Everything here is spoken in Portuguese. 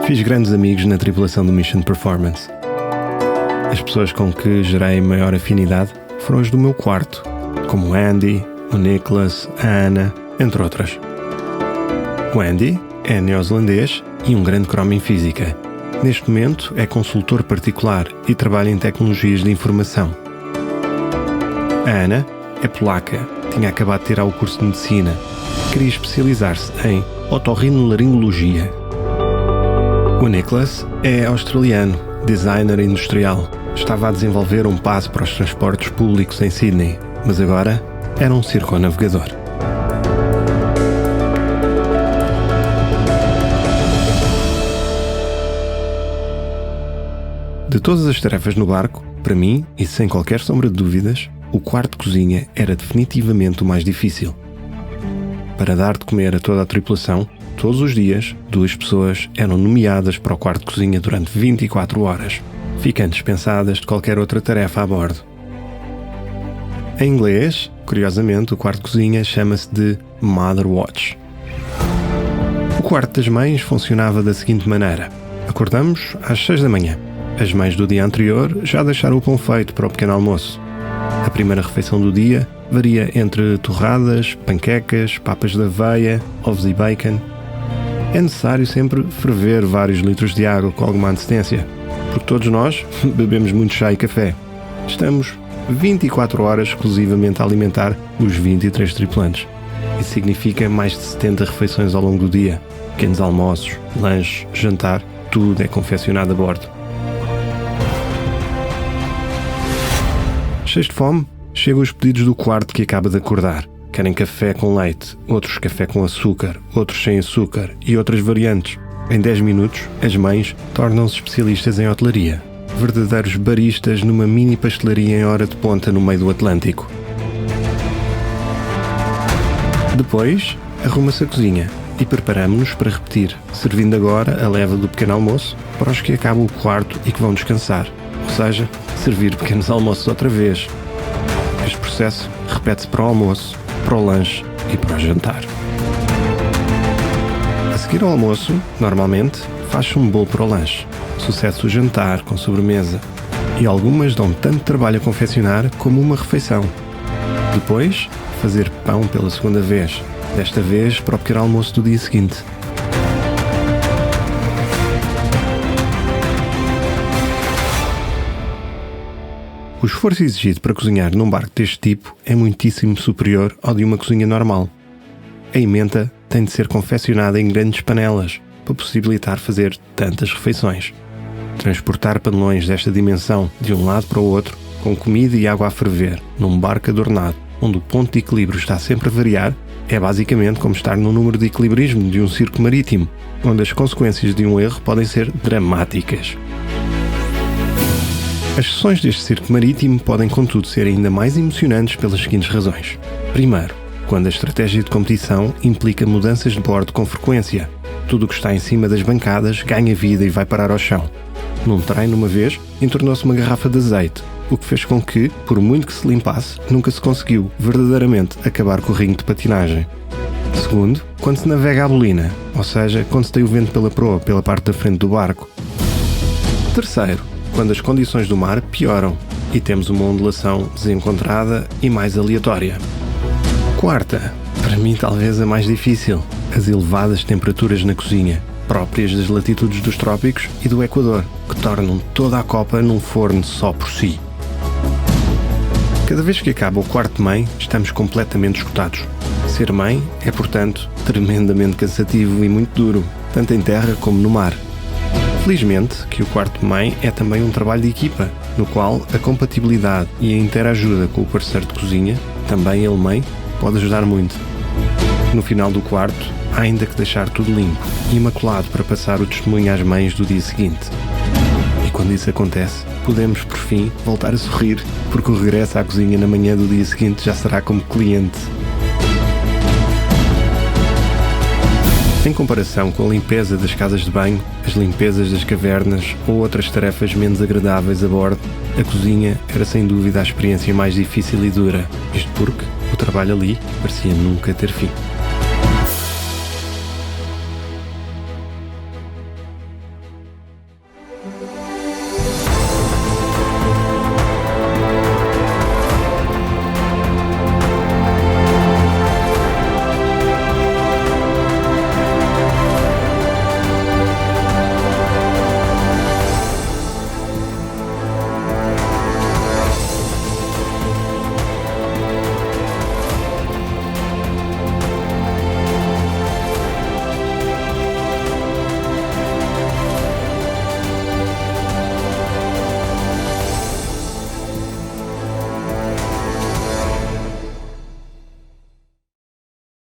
Fiz grandes amigos na tripulação do Mission Performance. As pessoas com que gerei maior afinidade foram as do meu quarto, como o Andy, o Nicholas, a Ana, entre outras. O Andy é neozelandês e um grande cromo em física. Neste momento é consultor particular e trabalha em tecnologias de informação. A Ana é polaca, tinha acabado de tirar o curso de medicina. Queria especializar-se em otorrinolaringologia. O Nicholas é australiano, designer industrial. Estava a desenvolver um passe para os transportes públicos em Sydney, mas agora era um circunnavegador. De todas as tarefas no barco, para mim, e sem qualquer sombra de dúvidas, o quarto de cozinha era definitivamente o mais difícil. Para dar de comer a toda a tripulação, todos os dias, 2 pessoas eram nomeadas para o quarto de cozinha durante 24 horas, ficando dispensadas de qualquer outra tarefa a bordo. Em inglês, curiosamente, o quarto de cozinha chama-se de Mother Watch. O quarto das mães funcionava da seguinte maneira. Acordamos às 6 da manhã. As mães do dia anterior já deixaram o pão feito para o pequeno almoço. A primeira refeição do dia varia entre torradas, panquecas, papas de aveia, ovos e bacon. É necessário sempre ferver vários litros de água com alguma antecedência, porque todos nós bebemos muito chá e café. Estamos 24 horas exclusivamente a alimentar os 23 tripulantes. Isso significa mais de 70 refeições ao longo do dia. Pequenos almoços, lanches, jantar, tudo é confeccionado a bordo. Cheios de fome, chegam os pedidos do quarto que acaba de acordar. Querem café com leite, outros café com açúcar, outros sem açúcar e outras variantes. Em 10 minutos, as mães tornam-se especialistas em hotelaria. Verdadeiros baristas numa mini pastelaria em hora de ponta no meio do Atlântico. Depois, arruma-se a cozinha e preparamos-nos para repetir, servindo agora a leva do pequeno almoço para os que acabam o quarto e que vão descansar. Ou seja, servir pequenos almoços outra vez. Este processo repete-se para o almoço, para o lanche e para o jantar. A seguir ao almoço, normalmente, faz-se um bolo para o lanche. Sucede-se o jantar com sobremesa. E algumas dão tanto trabalho a confeccionar como uma refeição. Depois, fazer pão pela segunda vez. Desta vez para o pequeno almoço do dia seguinte. O esforço exigido para cozinhar num barco deste tipo é muitíssimo superior ao de uma cozinha normal. A ementa tem de ser confeccionada em grandes panelas para possibilitar fazer tantas refeições. Transportar panelões desta dimensão de um lado para o outro, com comida e água a ferver, num barco adornado, onde o ponto de equilíbrio está sempre a variar, é basicamente como estar no número de equilibrismo de um circo marítimo, onde as consequências de um erro podem ser dramáticas. As sessões deste circo marítimo podem, contudo, ser ainda mais emocionantes pelas seguintes razões. Primeiro, quando a estratégia de competição implica mudanças de bordo com frequência. Tudo o que está em cima das bancadas ganha vida e vai parar ao chão. Num treino, uma vez, entornou-se uma garrafa de azeite, o que fez com que, por muito que se limpasse, nunca se conseguiu verdadeiramente acabar com o ringue de patinagem. Segundo, quando se navega à bolina, ou seja, quando se tem o vento pela proa, pela parte da frente do barco. Terceiro, quando as condições do mar pioram e temos uma ondulação desencontrada e mais aleatória. Quarta, para mim talvez a mais difícil, as elevadas temperaturas na cozinha, próprias das latitudes dos trópicos e do Equador, que tornam toda a copa num forno só por si. Cada vez que acaba o quarto de mãe, estamos completamente esgotados. Ser mãe é, portanto, tremendamente cansativo e muito duro, tanto em terra como no mar. Felizmente que o quarto de mãe é também um trabalho de equipa, no qual a compatibilidade e a interajuda com o parceiro de cozinha, também ele mãe, pode ajudar muito. No final do quarto, há ainda que deixar tudo limpo e imaculado para passar o testemunho às mães do dia seguinte. E quando isso acontece, podemos, por fim, voltar a sorrir, porque o regresso à cozinha na manhã do dia seguinte já será como cliente. Em comparação com a limpeza das casas de banho, as limpezas das cavernas ou outras tarefas menos agradáveis a bordo, a cozinha era sem dúvida a experiência mais difícil e dura, isto porque o trabalho ali parecia nunca ter fim.